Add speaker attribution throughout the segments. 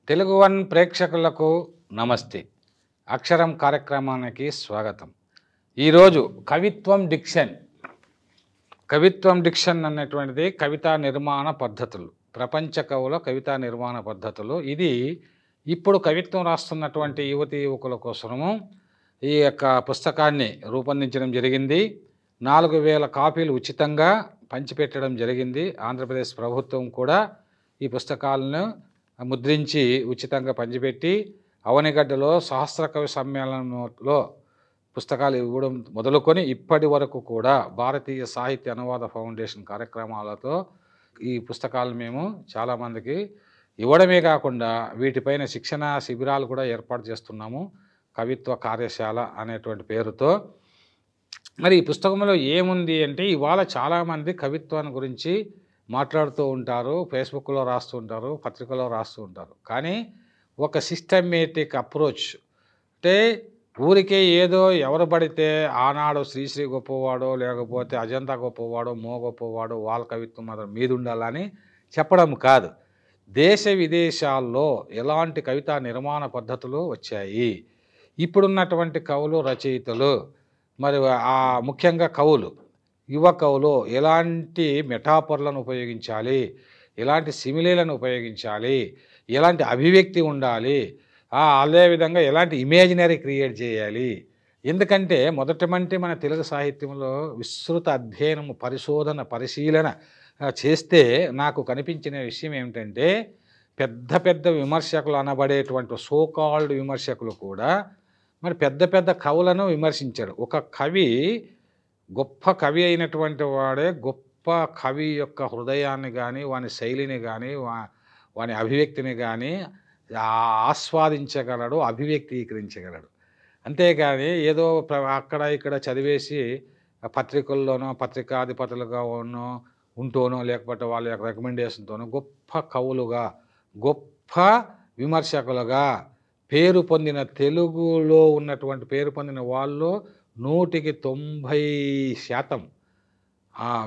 Speaker 1: Telugu one ప్రేక్షకులకు నమస్తే. అక్షరం కార్యక్రమానికి స్వాగతం. ఈరోజు కవిత్వం డిక్షన్ అన్నటువంటిది కవితా నిర్మాణ పద్ధతులు, ప్రపంచ కవుల కవితా నిర్మాణ పద్ధతులు. ఇది ఇప్పుడు కవిత్వం రాస్తున్నటువంటి యువతీ యువకుల కోసము ఈ యొక్క పుస్తకాన్ని రూపొందించడం జరిగింది. 4000 కాపీలు ఉచితంగా పంచిపెట్టడం జరిగింది. ఆంధ్రప్రదేశ్ ప్రభుత్వం కూడా ఈ పుస్తకాలను ముద్రించి ఉచితంగా పంచిపెట్టి అవనిగడ్డలో సహస్ర కవి సమ్మేళనంలో పుస్తకాలు ఇవ్వడం మొదలుకొని ఇప్పటి వరకు కూడా భారతీయ సాహిత్య అనువాద ఫౌండేషన్ కార్యక్రమాలతో ఈ పుస్తకాలు మేము చాలామందికి ఇవ్వడమే కాకుండా వీటిపైన శిక్షణ శిబిరాలు కూడా ఏర్పాటు చేస్తున్నాము. కవిత్వ కార్యశాల అనేటువంటి పేరుతో. మరి ఈ పుస్తకంలో ఏముంది అంటే, ఇవాళ చాలామంది కవిత్వాన్ని గురించి మాట్లాడుతూ ఉంటారు, ఫేస్బుక్లో రాస్తూ ఉంటారు, పత్రికలో రాస్తూ ఉంటారు. కానీ ఒక సిస్టమేటిక్ అప్రోచ్ అంటే ఊరికే ఏదో ఎవరు పడితే ఆనాడు శ్రీశ్రీ గొప్పవాడో లేకపోతే అజంతా గొప్పవాడో మో గొప్పవాడో వాళ్ళ కవిత్వం మాత్రం మీద ఉండాలని చెప్పడం కాదు. దేశ విదేశాల్లో ఎలాంటి కవితా నిర్మాణ పద్ధతులు వచ్చాయి, ఇప్పుడున్నటువంటి కవులు రచయితలు మరి ముఖ్యంగా కవులు, యువ కవులు ఎలాంటి మెటాఫర్లను ఉపయోగించాలి, ఎలాంటి సిమిలీలను ఉపయోగించాలి, ఎలాంటి అభివ్యక్తి ఉండాలి, అదేవిధంగా ఎలాంటి ఇమేజినరీ క్రియేట్ చేయాలి. ఎందుకంటే మొదటమంటే మన తెలుగు సాహిత్యంలో విస్తృత అధ్యయనము, పరిశోధన, పరిశీలన చేస్తే నాకు కనిపించిన విషయం ఏమిటంటే, పెద్ద పెద్ద విమర్శకులు అనబడేటువంటి సోకాల్డ్ విమర్శకులు కూడా మరి పెద్ద పెద్ద కవులను విమర్శించాడు. ఒక కవి, గొప్ప కవి అయినటువంటి వాడే గొప్ప కవి యొక్క హృదయాన్ని కానీ వాని శైలిని కానీ వాని అభివ్యక్తిని కానీ ఆస్వాదించగలడు, అభివ్యక్తీకరించగలడు. అంతేగాని ఏదో అక్కడ ఇక్కడ చదివేసి పత్రికల్లోనో పత్రికాధిపతులుగా ఉంటూనో లేకపోతే వాళ్ళ యొక్క రికమెండేషన్తోనో గొప్ప కవులుగా, గొప్ప విమర్శకులుగా పేరు పొందిన, తెలుగులో ఉన్నటువంటి పేరు పొందిన వాళ్ళు 100కి 90%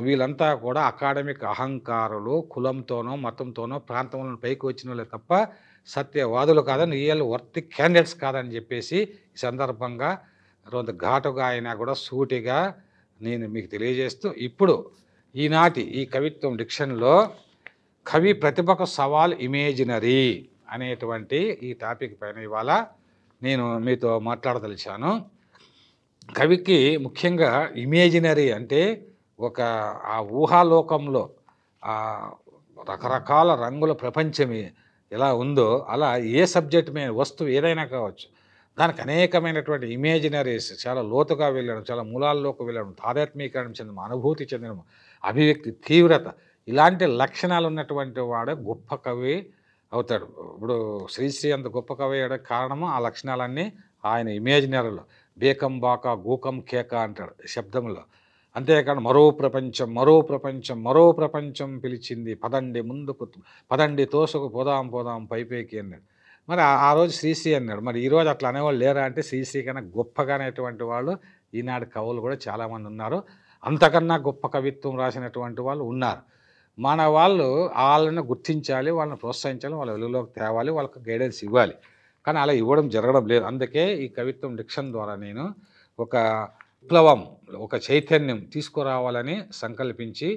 Speaker 1: వీళ్ళంతా కూడా అకాడమిక్ అహంకారులు, కులంతోనో మతంతోనో ప్రాంతంలో పైకి వచ్చిన వాళ్ళే తప్ప సత్యవాదులు కాదని, రియల్ వర్త్ క్యాండిడేట్స్ కాదని చెప్పేసి ఈ సందర్భంగా కొంత ఘాటుగా అయినా కూడా సూటిగా నేను మీకు తెలియజేస్తూ, ఇప్పుడు ఈనాటి ఈ కవిత్వం డిక్షన్లో కవి ప్రతిభకు సవాల్ ఇమేజినరీ అనేటువంటి ఈ టాపిక్ పైన ఇవాళ నేను మీతో మాట్లాడదలిచాను. కవికి ముఖ్యంగా ఇమేజినరీ అంటే ఒక ఊహాలోకంలో రకరకాల రంగుల ప్రపంచం ఎలా ఉందో అలా ఏ సబ్జెక్ట్ మీద వస్తువు ఏదైనా కావచ్చు, దానికి అనేకమైనటువంటి ఇమేజినరీస్, చాలా లోతుగా వెళ్ళడం, చాలా మూలాల్లోకి వెళ్ళడం, తాదాత్మీకరణం చెందడం, అనుభూతి చెందడం, అభివ్యక్తి తీవ్రత, ఇలాంటి లక్షణాలు ఉన్నటువంటి వాడు గొప్ప కవి అవుతాడు. ఇప్పుడు శ్రీశ్రీ అంత గొప్ప కవి అయ్యడానికి కారణము ఆ లక్షణాలన్నీ ఆయన ఇమేజినరీలో. బేకం బాక గూకం కేక అంటాడు శబ్దంలో. అంతేకాదు మరో ప్రపంచం, మరో ప్రపంచం, మరో ప్రపంచం పిలిచింది, పదండి ముందుకు, పదండి తోసుకు పోదాం పోదాం పైపైకి అన్నాడు. మరి ఆ రోజు శ్రీశ్రీ అన్నాడు. మరి ఈరోజు అట్లా అనేవాళ్ళు లేరా అంటే, శ్రీశ్రీ కన్నా గొప్పగానేటువంటి వాళ్ళు ఈనాడు కవులు కూడా చాలామంది ఉన్నారు. అంతకన్నా గొప్ప కవిత్వం రాసినటువంటి వాళ్ళు ఉన్నారు. మన వాళ్ళు వాళ్ళని గుర్తించాలి, వాళ్ళని ప్రోత్సహించాలి, వాళ్ళ వెలుగులోకి తేవాలి, వాళ్ళకి గైడెన్స్ ఇవ్వాలి. కానీ అలా ఇవ్వడం జరగడం లేదు. అందుకే ఈ కవిత్వం డిక్షన్ ద్వారా నేను ఒక విప్లవం, ఒక చైతన్యం తీసుకురావాలని సంకల్పించి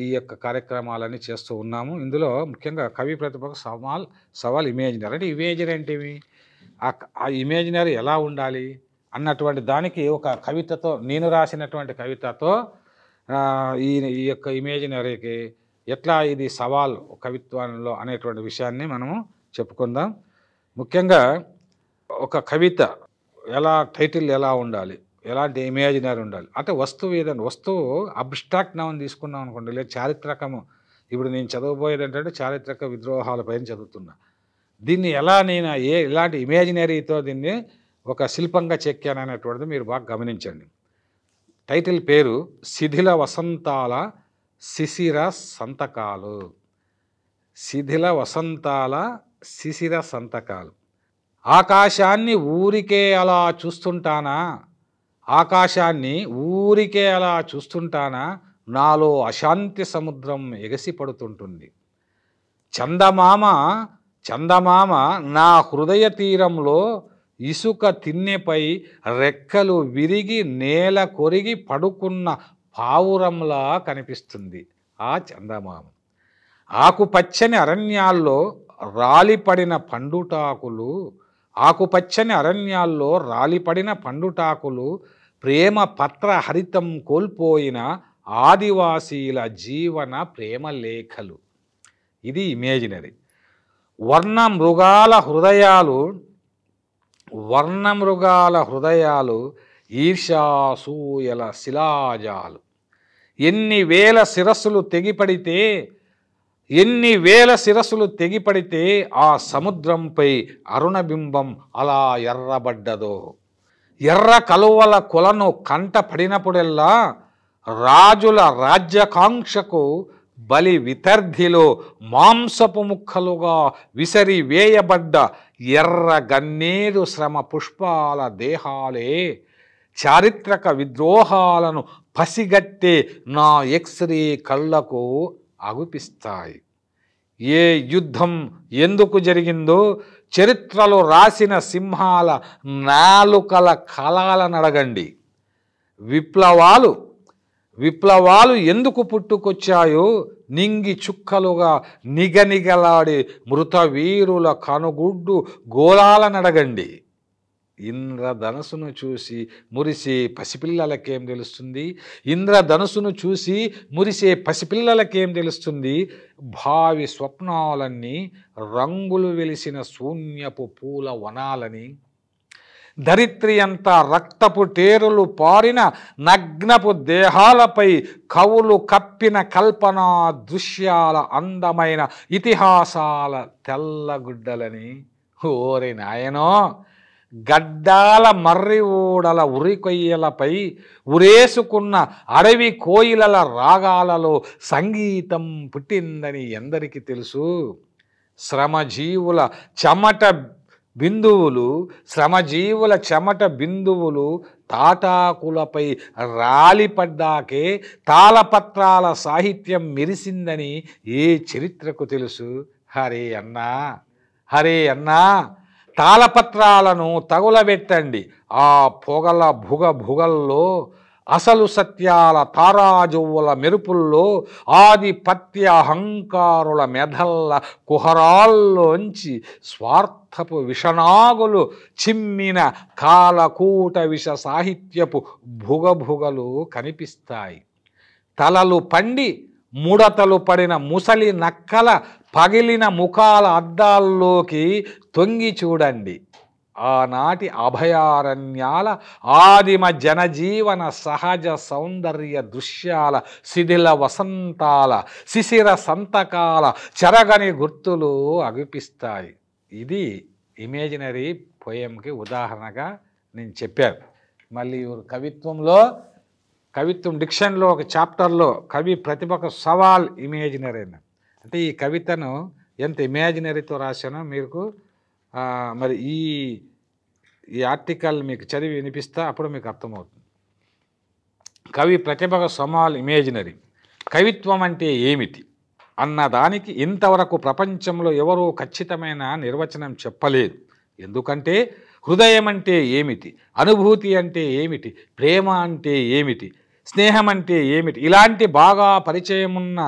Speaker 1: ఈ యొక్క కార్యక్రమాలని చేస్తూ ఉన్నాము. ఇందులో ముఖ్యంగా కవి ప్రతిభకు సవాల్ ఇమేజినరీ. అంటే ఇమేజినరీ ఏంటివి, ఆ ఇమేజినరీ ఎలా ఉండాలి అన్నటువంటి దానికి ఒక కవితతో, నేను రాసినటువంటి కవితతో ఈ యొక్క ఇమేజినరీకి ఎట్లా ఇది సవాల్ కవిత్వంలో అనేటువంటి విషయాన్ని మనము చెప్పుకుందాం. ముఖ్యంగా ఒక కవిత ఎలా, టైటిల్ ఎలా ఉండాలి, ఎలాంటి ఇమేజినరీ ఉండాలి అంటే, వస్తువు ఏదైనా వస్తువు అబ్స్ట్రాక్ట్ నౌన్ తీసుకున్నాం అనుకోండి, లేదా చారిత్రకము. ఇప్పుడు నేను చదవబోయేది ఏంటంటే చారిత్రక విద్రోహాలపైన చదువుతున్నా. దీన్ని ఎలా నేను ఎలాంటి ఇమేజినరీతో దీన్ని ఒక శిల్పంగా చెక్కాను అనేటువంటిది మీరు బాగా గమనించండి. టైటిల్ పేరు శిథిల వసంతాల శిశిర సంతకాలు. శిథిల వసంతాల శిశిర సంతకాలు. ఆకాశాన్ని ఊరికే అలా చూస్తుంటానా, ఆకాశాన్ని ఊరికే అలా చూస్తుంటానా, నాలో అశాంతి సముద్రం ఎగసి పడుతుంటుంది. చందమామ చందమామ నా హృదయ తీరంలో ఇసుక తిన్నెపై రెక్కలు విరిగి నేల కొరిగి పడుకున్న పావురంలా కనిపిస్తుంది ఆ చందమామ. ఆకుపచ్చని అరణ్యాల్లో రాలిపడిన పండుటాకులు, ఆకుపచ్చని అరణ్యాల్లో రాలిపడిన పండుటాకులు ప్రేమ పత్ర హరితం కోల్పోయిన ఆదివాసీల జీవన ప్రేమ లేఖలు. ఇది ఇమేజినరీ. వర్ణమృగాల హృదయాలు ఈర్ష్యాసూయల శిలాజాలు. ఎన్ని వేల శిరస్సులు తెగిపడితే ఆ సముద్రంపై అరుణబింబం అలా ఎర్రబడ్డదో. ఎర్ర కలువల కొలను కంట పడినప్పుడెల్లా రాజుల రాజ్యకాంక్షకు బలి వితర్ధిలో మాంసపు ముక్కలుగా విసరి వేయబడ్డ ఎర్ర గన్నేరు శ్రమ పుష్పాల దేహాలే చారిత్రక విద్రోహాలను పసిగట్టే నా ఎక్స్రే కళ్ళకు అగుపిస్తాయి. ఏ యుద్ధం ఎందుకు జరిగిందో చరిత్రలో రాసిన సింహాల నాలుకల కళాలనడగండి. విప్లవాలు ఎందుకు పుట్టుకొచ్చాయో నింగి చుక్కలుగా నిగనిగలాడే మృతవీరుల కనుగుడ్డు గోళాలనడగండి. ఇంద్రధనుసును చూసి మురిసే పసిపిల్లలకేం తెలుస్తుంది? భావి స్వప్నాలన్నీ రంగులు వెలిసిన శూన్యపు పూల వనాలని, ధరిత్రి అంతా రక్తపు టేరులు పారిన నగ్నపు దేహాలపై కవులు కప్పిన కల్పనా దృశ్యాల అందమైన ఇతిహాసాల తెల్లగుడ్డలని. ఓరి నాయనో, గడ్డాల మర్రి ఊడల ఉరికొయ్యలపై ఉరేసుకున్న అడవి కోయిలల రాగాలలో సంగీతం పుట్టిందని ఎందరికీ తెలుసు? శ్రమజీవుల చెమట బిందువులు తాటాకులపై రాలిపడ్డాకే తాళపత్రాల సాహిత్యం మెరిసిందని ఏ చరిత్రకు తెలుసు? హరే అన్నా తాళపత్రాలను తగులబెట్టండి. ఆ పొగల భుగల్లో అసలు సత్యాల తారాజువ్వుల మెరుపుల్లో ఆధిపత్య అహంకారుల మెధల్ల కుహరాల్లోంచి స్వార్థపు విషనాగులు చిమ్మిన కాలకూట విష సాహిత్యపు భుగలు కనిపిస్తాయి. తలలు పండి ముడతలు పడిన ముసలి నక్కల పగిలిన ముఖాల అద్దాల్లోకి తొంగి చూడండి. ఆనాటి అభయారణ్యాల ఆదిమ జనజీవన సహజ సౌందర్య దృశ్యాల శిథిల వసంతాల శిశిర సంతకాల చెరగని గుర్తులు అగుపిస్తాయి. ఇది ఇమేజినరీ పోయంకి ఉదాహరణగా నేను చెప్పాను. మళ్ళీ కవిత్వం డిక్షన్లో ఒక చాప్టర్లో కవి ప్రతిభకు సవాల్ ఇమేజినరీ అంటే ఈ కవితను ఎంత ఇమేజినరీతో రాశానో మీకు మరి ఈ ఆర్టికల్ మీకు చదివి వినిపిస్తా, అప్పుడు మీకు అర్థమవుతుంది. కవి ప్రతిభకు సవాల్ ఇమేజినరీ. కవిత్వం అంటే ఏమిటి అన్నదానికి ఇంతవరకు ప్రపంచంలో ఎవరూ ఖచ్చితమైన నిర్వచనం చెప్పలేదు. ఎందుకంటే హృదయం అంటే ఏమిటి, అనుభూతి అంటే ఏమిటి, ప్రేమ అంటే ఏమిటి, స్నేహం అంటే ఏమిటి, ఇలాంటి బాగా పరిచయం ఉన్న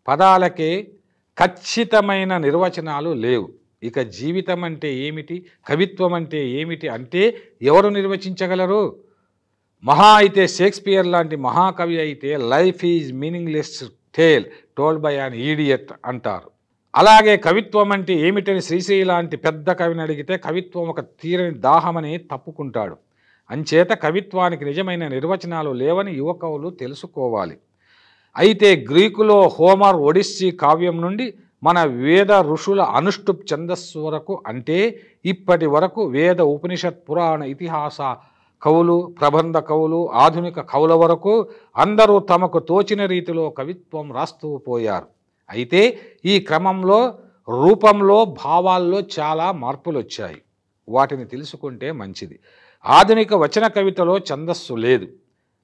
Speaker 1: పదాలకే ఖచ్చితమైన నిర్వచనాలు లేవు. ఇక జీవితం అంటే ఏమిటి, కవిత్వం అంటే ఏమిటి అంటే ఎవరు నిర్వచించగలరు? మహా అయితే షేక్స్పియర్ లాంటి మహాకవి అయితే life is meaningless tale told by an idiot అంటారు. అలాగే కవిత్వం అంటే ఏమిటని శ్రీశ్రీ లాంటి పెద్ద కవిని అడిగితే కవిత్వం ఒక తీరని దాహమని తప్పుకుంటాడు. అంచేత కవిత్వానికి నిజమైన నిర్వచనాలు లేవని యువ కవులు తెలుసుకోవాలి. అయితే గ్రీకులో హోమర్ ఒడిస్సీ కావ్యం నుండి మన వేద ఋషుల అనుష్టుప్ ఛందస్సు వరకు, అంటే ఇప్పటి వరకు వేద ఉపనిషత్ పురాణ ఇతిహాస కవులు, ప్రబంధ కవులు, ఆధునిక కవుల వరకు అందరూ తమకు తోచిన రీతిలో కవిత్వం రాస్తూ పోయారు. అయితే ఈ క్రమంలో రూపంలో భావాల్లో చాలా మార్పులు వచ్చాయి. వాటిని తెలుసుకుంటే మంచిది. ఆధునిక వచన కవితలో ఛందస్సు లేదు,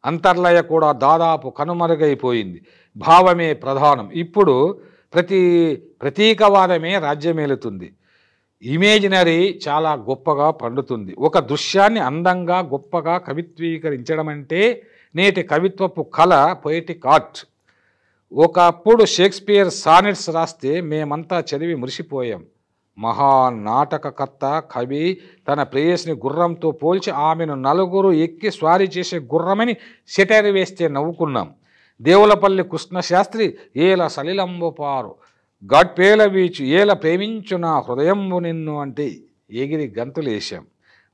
Speaker 1: అంతర్లయ కూడా దాదాపు కనుమరుగైపోయింది. భావమే ప్రధానం. ఇప్పుడు ప్రతీకవాదమే రాజ్యమేలుతుంది. ఇమేజినరీ చాలా గొప్పగా పండుతుంది. ఒక దృశ్యాన్ని అందంగా గొప్పగా కవిత్వీకరించడం అంటే నేటి కవిత్వపు కళ పొయిటిక్ ఆర్ట్. ఒకప్పుడు షేక్స్పియర్ సానెట్స్ రాస్తే మేమంతా చదివి మురిసిపోయాం. మహానాటకకర్త కవి తన ప్రేయస్ని గుర్రంతో పోల్చి ఆమెను నలుగురు ఎక్కి స్వారీ చేసే గుర్రమని సెటైర్ వేస్తే నవ్వుకున్నాం. దేవులపల్లి కృష్ణశాస్త్రి ఏల సలిలంబుపారు గాడ్పేల వీచు ఏల ప్రేమించు నా హృదయంబు నిన్ను అంటే ఎగిరి గంతులేశాం.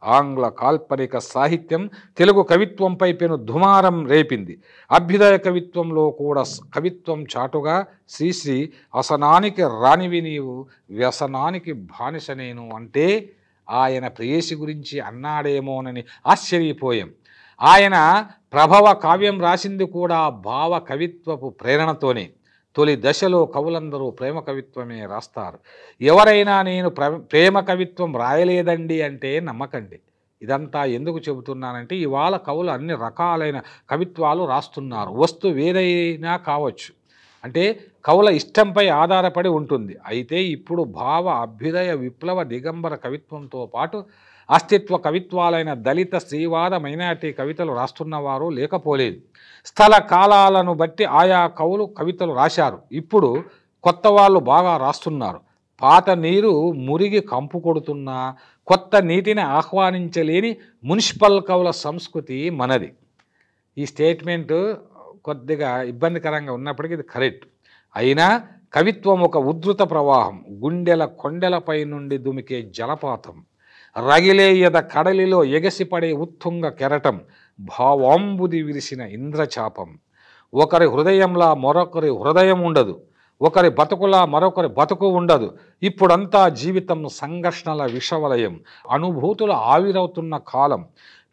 Speaker 1: ఆంగ్ల కాల్పనిక సాహిత్యం తెలుగు కవిత్వంపై పెను దుమారం రేపింది. అభ్యుదయ కవిత్వంలో కూడా కవిత్వం చాటుగా శ్రీశ్రీ అసనానికి రానివి నీవు వ్యసనానికి బానిస నేను అంటే ఆయన ప్రేయసి గురించి అన్నాడేమోనని ఆశ్చర్యపోయాం. ఆయన ప్రభవ కావ్యం రాసింది కూడా భావ కవిత్వపు ప్రేరణతోనే. తొలి దశలో కవులందరూ ప్రేమ కవిత్వమే రాస్తారు. ఎవరైనా నేను ప్రేమ కవిత్వం రాయలేదండి అంటే నమ్మకండి. ఇదంతా ఎందుకు చెబుతున్నానంటే ఇవాళ కవులు అన్ని రకాలైన కవిత్వాలు రాస్తున్నారు. వస్తువు ఏదైనా కావచ్చు, అంటే కవుల ఇష్టంపై ఆధారపడి ఉంటుంది. అయితే ఇప్పుడు భావ అభ్యుదయ విప్లవ దిగంబర కవిత్వంతో పాటు అస్తిత్వ కవిత్వాలైన దళిత స్త్రీవాద మైనారిటీ కవితలు రాస్తున్నవారు లేకపోలేదు. స్థల కాలాలను బట్టి ఆయా కవులు కవితలు రాశారు. ఇప్పుడు కొత్త వాళ్ళు బాగా రాస్తున్నారు. పాత నీరు మురిగి కంపు కొడుతున్నా కొత్త నీటిని ఆహ్వానించలేని మున్సిపల్ కవుల సంస్కృతి మనది. ఈ స్టేట్మెంట్ కొద్దిగా ఇబ్బందికరంగా ఉన్నప్పటికీ ఇది కరెక్ట్. అయినా కవిత్వం ఒక ఉద్ధృత ప్రవాహం, గుండెల కొండెలపై నుండి దుమికే జలపాతం, రగిలేయద కడలిలో ఎగసిపడే ఉత్తుంగ కెరటం, భావాంబుది విరిసిన ఇంద్రచాపం. ఒకరి హృదయంలా మరొకరి హృదయం ఉండదు, ఒకరి బతుకులా మరొకరి బతుకు ఉండదు. ఇప్పుడంతా జీవితం సంఘర్షణల విషవలయం, అనుభూతులు ఆవిరవుతున్న కాలం.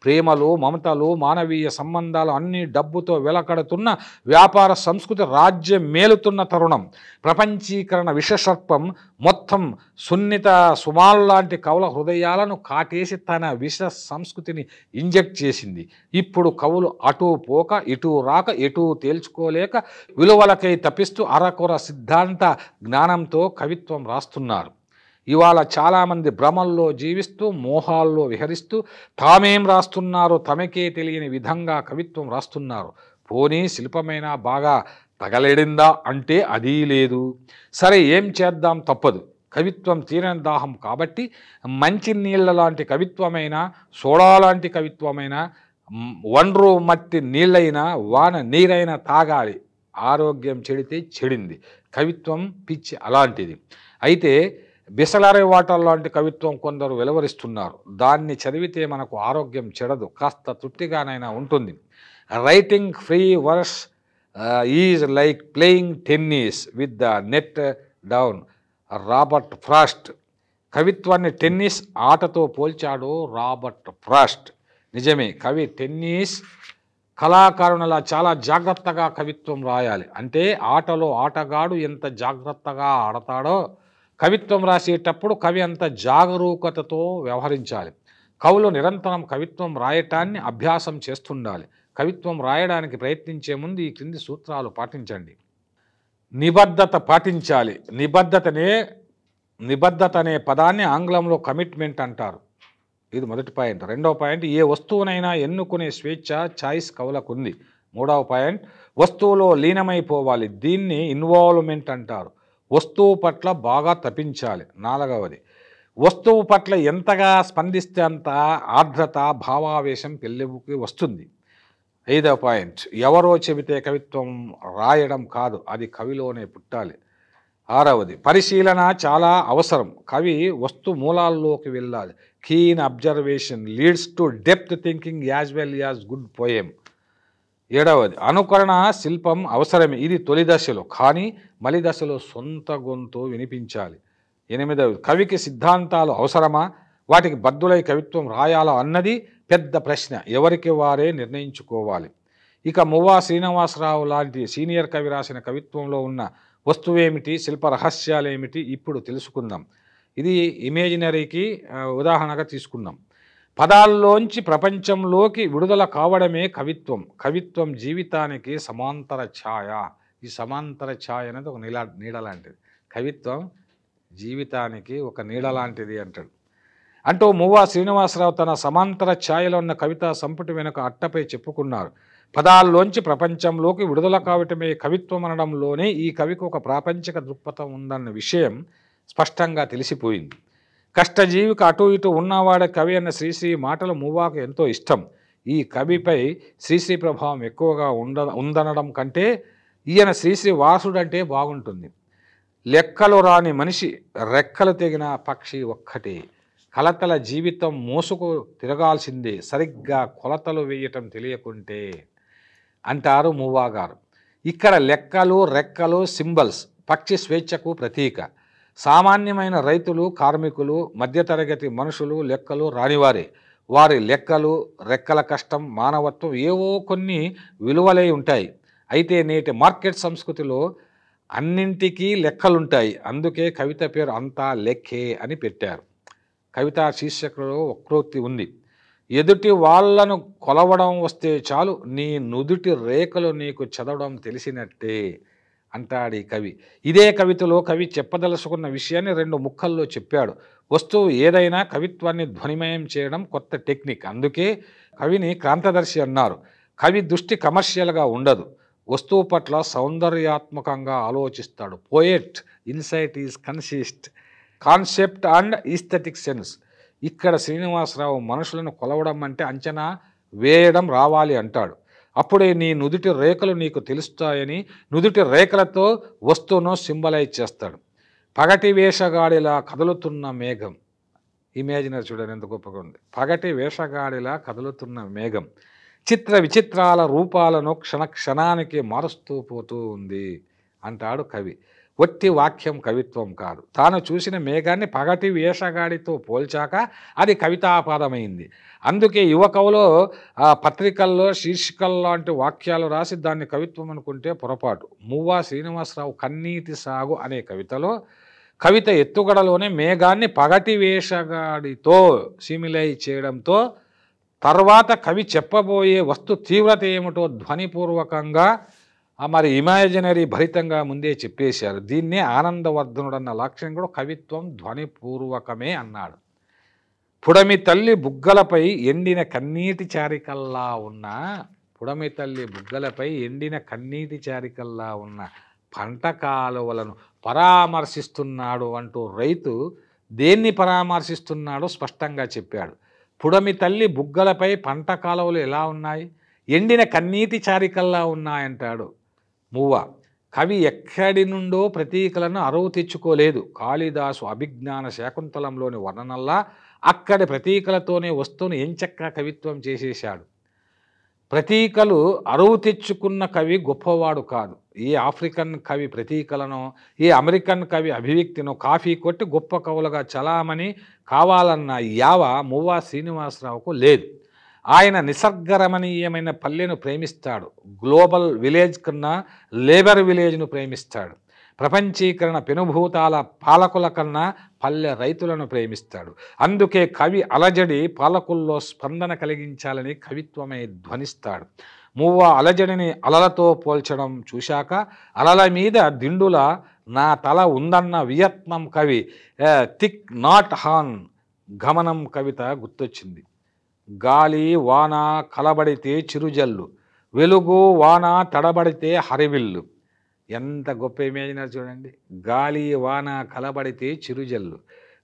Speaker 1: ప్రేమలు, మమతలు, మానవీయ సంబంధాలు అన్నీ డబ్బుతో వెలకడుతున్న వ్యాపార సంస్కృతి రాజ్యం మేలుతున్న తరుణం. ప్రపంచీకరణ విషసర్పం మొత్తం సున్నిత సుమాల్లాంటి కవుల హృదయాలను కాటేసి తన విష సంస్కృతిని ఇంజెక్ట్ చేసింది. ఇప్పుడు కవులు అటూ పోక ఇటూ రాక ఎటూ తేల్చుకోలేక విలువలకై తప్పిస్తూ అరకొర సిద్ధాంత జ్ఞానంతో కవిత్వం రాస్తున్నారు. ఇవాళ చాలామంది భ్రమల్లో జీవిస్తూ మోహాల్లో విహరిస్తూ తామేం రాస్తున్నారో తమకే తెలియని విధంగా కవిత్వం రాస్తున్నారు. పోనీ శిల్పమైనా బాగా తగలెడిందా అంటే అదీ లేదు. సరే ఏం చేద్దాం, తప్పదు. కవిత్వం తీరని దాహం కాబట్టి మంచి నీళ్ళ లాంటి కవిత్వమైనా, సోడా లాంటి కవిత్వమైనా, వండ్రు మట్టి నీళ్ళైనా, వాన నీరైనా తాగాలి. ఆరోగ్యం చెడితే చెడింది. కవిత్వం పిచ్చి అలాంటిది. అయితే బిసలరీ వాటర్ లాంటి కవిత్వం కొందరు వెలువరిస్తున్నారు. దాన్ని చదివితే మనకు ఆరోగ్యం చెడదు, కాస్త తృప్తిగానైనా ఉంటుంది. Writing free verse is like playing tennis with the net down, Robert Frost. కవిత్వాన్ని టెన్నిస్ ఆటతో పోల్చాడు రాబర్ట్ ఫ్రాస్ట్. నిజమే, కవి టెన్నిస్ కళాకారునిలా చాలా జాగ్రత్తగా కవిత్వం రాయాలి. అంటే ఆటలో ఆటగాడు ఎంత జాగ్రత్తగా ఆడతాడో కవిత్వం రాసేటప్పుడు కవి అంత జాగరూకతతో వ్యవహరించాలి. కవులు నిరంతరం కవిత్వం రాయటాన్ని అభ్యాసం చేస్తుండాలి. కవిత్వం రాయడానికి ప్రయత్నించే ముందు ఈ క్రింది సూత్రాలు పాటించండి. నిబద్ధత పాటించాలి. నిబద్ధత అనే పదాన్ని ఆంగ్లంలో కమిట్మెంట్ అంటారు. ఇది మొదటి పాయింట్. రెండవ పాయింట్, ఏ వస్తువునైనా ఎన్నుకునే స్వేచ్ఛ చాయిస్ కవులకు ఉంది. మూడవ పాయింట్, వస్తువులో లీనమైపోవాలి. దీన్ని ఇన్వాల్వ్మెంట్ అంటారు. వస్తువు పట్ల బాగా తపించాలి. నాలుగవది, వస్తువు పట్ల ఎంతగా స్పందిస్తే అంత ఆర్ద్రత, భావావేశం పెళ్ళికి వస్తుంది. ఐదవ పాయింట్, ఎవరో చెబితే కవిత్వం రాయడం కాదు, అది కవిలోనే పుట్టాలి. ఆరవది, పరిశీలన చాలా అవసరం. కవి వస్తు మూలాల్లోకి వెళ్ళాలి. Keen observation leads to depth thinking as well as good poem. ఏడవది, అనుకరణ శిల్పం అవసరమే. ఇది తొలి దశలో, కానీ మలి దశలో సొంత గొంతు వినిపించాలి. ఎనిమిదవది, కవికి సిద్ధాంతాలు అవసరమా, వాటికి బద్దులై కవిత్వం రాయాలా అన్నది పెద్ద ప్రశ్న. ఎవరికి వారే నిర్ణయించుకోవాలి. ఇక మువ్వా శ్రీనివాసరావు లాంటి సీనియర్ కవి రాసిన కవిత్వంలో ఉన్న వస్తువేమిటి, శిల్ప రహస్యాలేమిటి ఇప్పుడు తెలుసుకుందాం. ఇది ఇమేజినరీకి ఉదాహరణగా తీసుకుందాం. పదాల్లోంచి ప్రపంచంలోకి విడుదల కావడమే కవిత్వం. కవిత్వం జీవితానికి సమాంతర ఛాయ. ఈ సమాంతర ఛాయ అనేది ఒక నీడ లాంటిది. కవిత్వం జీవితానికి ఒక నీడ లాంటిది అంటాడు. అంటూ మువ్వా శ్రీనివాసరావు తన సమాంతర ఛాయలో ఉన్న కవితా సంపుటి వెనుక అట్టపై చెప్పుకున్నారు. పదాల్లోంచి ప్రపంచంలోకి విడుదల కావటమే కవిత్వం అనడంలోనే ఈ కవికి ఒక ప్రాపంచిక దృక్పథం ఉందన్న విషయం స్పష్టంగా తెలిసిపోయింది. కష్టజీవికి అటు ఇటు ఉన్నవాడే కవి అన్న శ్రీశ్రీ మాటలు మువ్వాకు ఎంతో ఇష్టం. ఈ కవిపై శ్రీశ్రీ ప్రభావం ఎక్కువగా ఉందనడం కంటే ఈయన శ్రీశ్రీ వాసుడంటే బాగుంటుంది. లెక్కలు రాని మనిషి రెక్కలు తెగిన పక్షి ఒక్కటే, కలతల జీవితం మోసుకు తిరగాల్సిందే సరిగ్గా కొలతలు వేయటం తెలియకుంటే అంటారు మువ్వా గారు. ఇక్కడ లెక్కలు రెక్కలు సింబల్స్, పక్షి స్వేచ్ఛకు ప్రతీక. సామాన్యమైన రైతులు, కార్మికులు, మధ్యతరగతి మనుషులు లెక్కలు రానివారే. వారి లెక్కలు, రెక్కల కష్టం, మానవత్వం ఏవో కొన్ని విలువలై ఉంటాయి. అయితే నేటి మార్కెట్ సంస్కృతిలో అన్నింటికీ లెక్కలుంటాయి. అందుకే కవిత పేరు అంతా లెక్కే అని పెట్టారు. కవితా శీర్షికలో వక్రోక్తి ఉంది. ఎదుటి వాళ్లను కొలవడం వస్తే చాలు, నీ నుదుటి రేఖలు నీకు చదవడం తెలిసినట్టే అంటాడు ఈ కవి. ఇదే కవితలో కవి చెప్పదలుచుకున్న విషయాన్ని 2 ముక్కల్లో చెప్పాడు. వస్తువు ఏదైనా కవిత్వాన్ని ధ్వనిమయం చేయడం కొత్త టెక్నిక్. అందుకే కవిని క్రాంతదర్శి అన్నారు. కవి దృష్టి కమర్షియల్గా ఉండదు, వస్తువు పట్ల సౌందర్యాత్మకంగా ఆలోచిస్తాడు. Poet insight is concept and aesthetic sense. ఇక్కడ శ్రీనివాసరావు మనుషులను కొలవడం అంటే అంచనా వేయడం రావాలి అంటాడు. అప్పుడే నీ నుదుటి రేఖలు నీకు తెలుస్తాయని నుదుటి రేఖలతో వస్తువును సింబలైజ్ చేస్తాడు. పగటి వేషగాడిలా కదులుతున్న మేఘం. ఇమేజినరీ చూడండి ఎంత గొప్పగా ఉంది. పగటి వేషగాడిలా కదులుతున్న మేఘం చిత్ర విచిత్రాల రూపాలను క్షణానికి మారుస్తూ పోతూ ఉంది అంటాడు కవి. వట్టి వాక్యం కవిత్వం కాదు. తాను చూసిన మేఘాన్ని పగటి వేషగాడితో పోల్చాక అది కవితాపాదమైంది. అందుకే యువకవులో పత్రికల్లో శీర్షికల్ లాంటి వాక్యాలు రాసి దాన్ని కవిత్వం అనుకుంటే పొరపాటు. మువ్వా శ్రీనివాసరావు కన్నీటి సాగు అనే కవితలో కవిత ఎత్తుగడలోనే మేఘాన్ని పగటి వేషగాడితో సిమిలై చేయడంతో తర్వాత కవి చెప్పబోయే వస్తు తీవ్రత ఏమిటో ధ్వనిపూర్వకంగా మరి ఇమాజినరీ భరితంగా ముందే చెప్పేశారు. దీన్నే ఆనందవర్ధనుడు అన్న లక్ష్యం కూడా కవిత్వం ధ్వనిపూర్వకమే అన్నాడు. పుడమి తల్లి బుగ్గలపై ఎండిన కన్నీటి చారికల్లా ఉన్న పుడమి తల్లి బుగ్గలపై ఎండిన కన్నీటి చారికల్లా ఉన్న పంట కాలువలను పరామర్శిస్తున్నాడు అంటూ రైతు దేన్ని పరామర్శిస్తున్నాడో స్పష్టంగా చెప్పాడు. పుడమి తల్లి బుగ్గలపై పంట కాలువలు ఎలా ఉన్నాయి? ఎండిన కన్నీటి చారికల్లా ఉన్నాయంటాడు మువ్వా. కవి ఎక్కడి నుండో ప్రతీకలను అరువు తెచ్చుకోలేదు. కాళిదాసు అభిజ్ఞాన శాకుంతలంలోని వర్ణనల్లా అక్కడి ప్రతీకలతోనే వస్తువును ఎంచక్కా కవిత్వం చేసేశాడు. ప్రతీకలు అరువు తెచ్చుకున్న కవి గొప్పవాడు కాదు. ఏ ఆఫ్రికన్ కవి ప్రతీకలను, ఏ అమెరికన్ కవి అభివ్యక్తిను కాఫీ కొట్టి గొప్ప కవులుగా చలామణి కావాలన్న యావ మువ్వా శ్రీనివాసరావుకు లేదు. ఆయన నిసర్గరమణీయమైన పల్లెను ప్రేమిస్తాడు. గ్లోబల్ విలేజ్ కన్నా లేబర్ విలేజ్ను ప్రేమిస్తాడు. ప్రపంచీకరణ పెనుభూతాల పాలకుల కన్నా పల్లె రైతులను ప్రేమిస్తాడు. అందుకే కవి అలజడి పాలకుల్లో స్పందన కలిగించాలని కవిత్వమే ధ్వనిస్తాడు. మువ్వా అలజడిని అలలతో పోల్చడం చూశాక అలల మీద దిండుల నా తల ఉందన్న వియత్నాం కవి థిక్ నాట్ హాన్ గమనం కవిత గుర్తొచ్చింది. గాలి వాన కలబడితే చిరుజల్లు, వెలుగు వాన తడబడితే హరివిల్లు. ఎంత గొప్ప ఇమేజినరీ చూడండి. గాలి వాన కలబడితే చిరుజల్లు,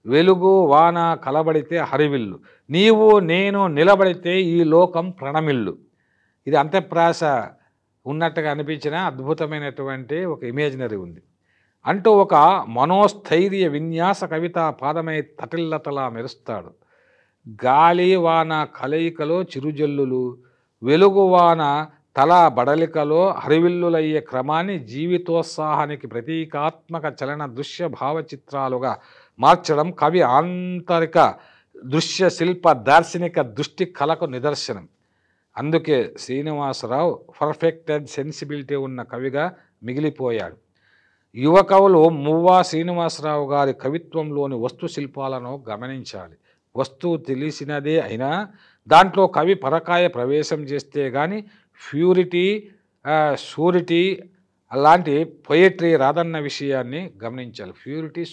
Speaker 1: వెలుగు వాన కలబడితే హరివిల్లు, నీవు నేను నిలబడితే ఈ లోకం ప్రణమిల్లు. ఇది అంతఃప్రాస ఉన్నట్టుగా అనిపించిన అద్భుతమైనటువంటి ఒక ఇమేజినరీ ఉంది అంటూ ఒక మనోస్థైర్య విన్యాస కవిత పాదమై తటిల్లతలా మెరుస్తాడు. గాలి వాన కలయికలో చిరుజల్లులు, వెలుగువాన తల బడలికలో హరివిల్లులయ్యే క్రమాన్ని జీవితోత్సాహానికి ప్రతీకాత్మక చలన దృశ్య భావచిత్రాలుగా మార్చడం కవి ఆంతరిక దృశ్య శిల్ప దార్శనిక దృష్టి కళకు నిదర్శనం. అందుకే శ్రీనివాసరావు పర్ఫెక్టెడ్ సెన్సిబిలిటీ ఉన్న కవిగా మిగిలిపోయాడు. యువ కవులు మువ్వా శ్రీనివాసరావు గారి కవిత్వంలోని వస్తు శిల్పాలను గమనించాలి. వస్తువు తెలిసినదే అయినా దాంట్లో కవి పరకాయ ప్రవేశం చేస్తే కానీ ప్యూరిటీ, షూరిటీ, అలాంటి పొయట్రీ రాదన్న విషయాన్ని గమనించాలి.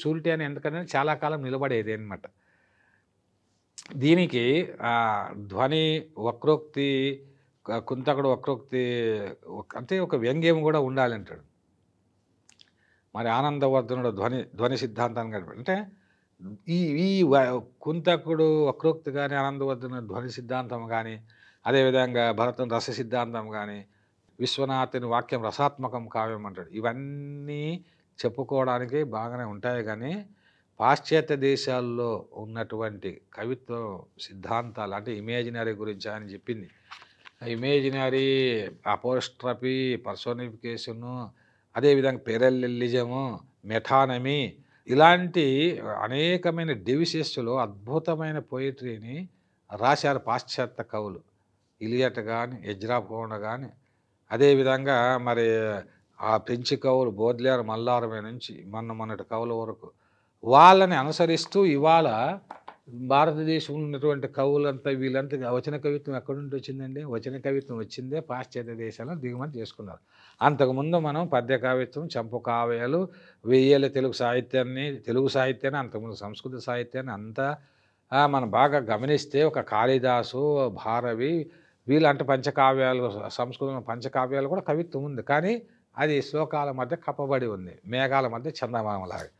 Speaker 1: షూరిటీ అని ఎందుకంటే చాలా కాలం నిలబడేది అనమాట. దీనికి ధ్వని, వక్రోక్తి, కుంతకుడు వక్రోక్తి అంటే ఒక వ్యంగ్యం కూడా ఉండాలంటాడు. మరి ఆనందవర్ధనుడు ధ్వని సిద్ధాంతాన్ని అంటే ఈ ఈ కుంతకుడు వక్రోక్తి కానీ, ఆనందవర్ధనుడు ధ్వని సిద్ధాంతం కానీ, అదేవిధంగా భరతుని రస సిద్ధాంతం కానీ, విశ్వనాథుని వాక్యం రసాత్మకం కావ్యం అంటాడు. ఇవన్నీ చెప్పుకోవడానికి బాగానే ఉంటాయి కానీ పాశ్చాత్య దేశాల్లో ఉన్నటువంటి కవిత్వ సిద్ధాంతాలు అంటే ఇమేజినరీ గురించి ఆయన చెప్పింది. ఇమేజినరీ, అపోస్ట్రఫీ, పర్సోనిఫికేషను, అదేవిధంగా పెరల్లెలిజము, మెటానమీ ఇలాంటి అనేకమైన డెవిసెస్లో అద్భుతమైన పోయిటరీని రాశారు పాశ్చాత్య కవులు. ఇలియట్ కానీ, ఎజ్రా పోండ్ కానీ, అదేవిధంగా మరి ఆ ఫ్రెంచి కవులు బోద్లేర్, మల్లారమే నుంచి మొన్నటి కవుల వరకు వాళ్ళని అనుసరిస్తూ ఇవాళ భారతదేశంలో ఉన్నటువంటి కవులంతా వీళ్ళంతా వచన కవిత్వం ఎక్కడి నుండి వచ్చిందండి? వచన కవిత్వం వచ్చిందే పాశ్చాత్య దేశాల్లో దిగుమతి చేసుకున్నారు. అంతకుముందు మనం పద్య కవిత్వం, చంపు కావ్యాలు, వెయ్యేళ్ళ తెలుగు సాహిత్యాన్ని అంతకుముందు సంస్కృత సాహిత్యాన్ని అంతా మనం బాగా గమనిస్తే ఒక కాళిదాసు, భారవి వీళ్ళంటే పంచకావ్యాలు, సంస్కృతంలో పంచకావ్యాలు కూడా కవిత్వం ఉంది. కానీ అది శ్లోకాల మధ్య కప్పబడి ఉంది, మేఘాల మధ్య చందమామలాగా.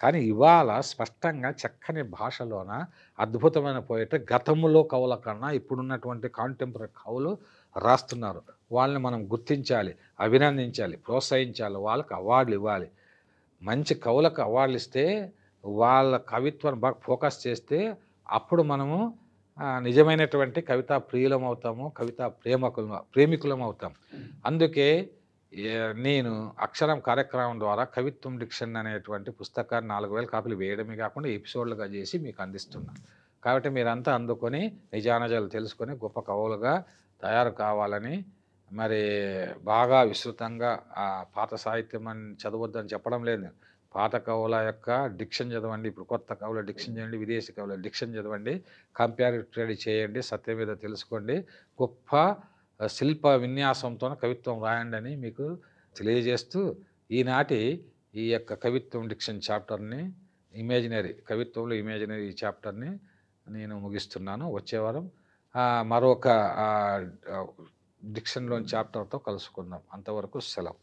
Speaker 1: కానీ ఇవాళ స్పష్టంగా చక్కని భాషలోన అద్భుతమైన పోయిటరీ గతంలో కవుల కన్నా ఇప్పుడున్నటువంటి కాంటెంపరీ కవులు రాస్తున్నారు. వాళ్ళని మనం గుర్తించాలి, అభినందించాలి, ప్రోత్సహించాలి, వాళ్ళకి అవార్డులు ఇవ్వాలి. మంచి కవులకు అవార్డులు ఇస్తే వాళ్ళ కవిత్వాన్ని బాగా ఫోకస్ చేస్తే అప్పుడు మనము నిజమైనటువంటి కవితా ప్రియులం అవుతాము, కవితా ప్రేమికులం అవుతాం. అందుకే నేను అక్షరం కార్యక్రమం ద్వారా కవిత్వం డిక్షన్ అనేటువంటి పుస్తకాన్ని 4000 కాపీలు వేయడమే కాకుండా ఎపిసోడ్లుగా చేసి మీకు అందిస్తున్నాను. కాబట్టి మీరంతా అందుకొని నిజానిజాలు తెలుసుకొని గొప్ప కవులుగా తయారు కావాలని, మరి బాగా విస్తృతంగా పాత సాహిత్యం అని చదవద్దని చెప్పడం లేదు నేను. పాత కవుల యొక్క డిక్షన్ చదవండి, ఇప్పుడు కొత్త కవుల డిక్షన్ చేయండి, విదేశీ కవుల డిక్షన్ చదవండి, కంపారిటివ్ స్టడీ చేయండి, సత్యం మీద తెలుసుకోండి, గొప్ప శిల్ప విన్యాసంతో కవిత్వం రాయండి అని మీకు తెలియజేస్తూ ఈనాటి ఈ యొక్క కవిత్వం డిక్షన్ చాప్టర్ని కవిత్వంలో ఇమేజినరీ చాప్టర్ని నేను ముగిస్తున్నాను. వచ్చే వారం మరొక డిక్షన్లోని చాప్టర్తో కలుసుకుందాం. అంతవరకు సెలవు.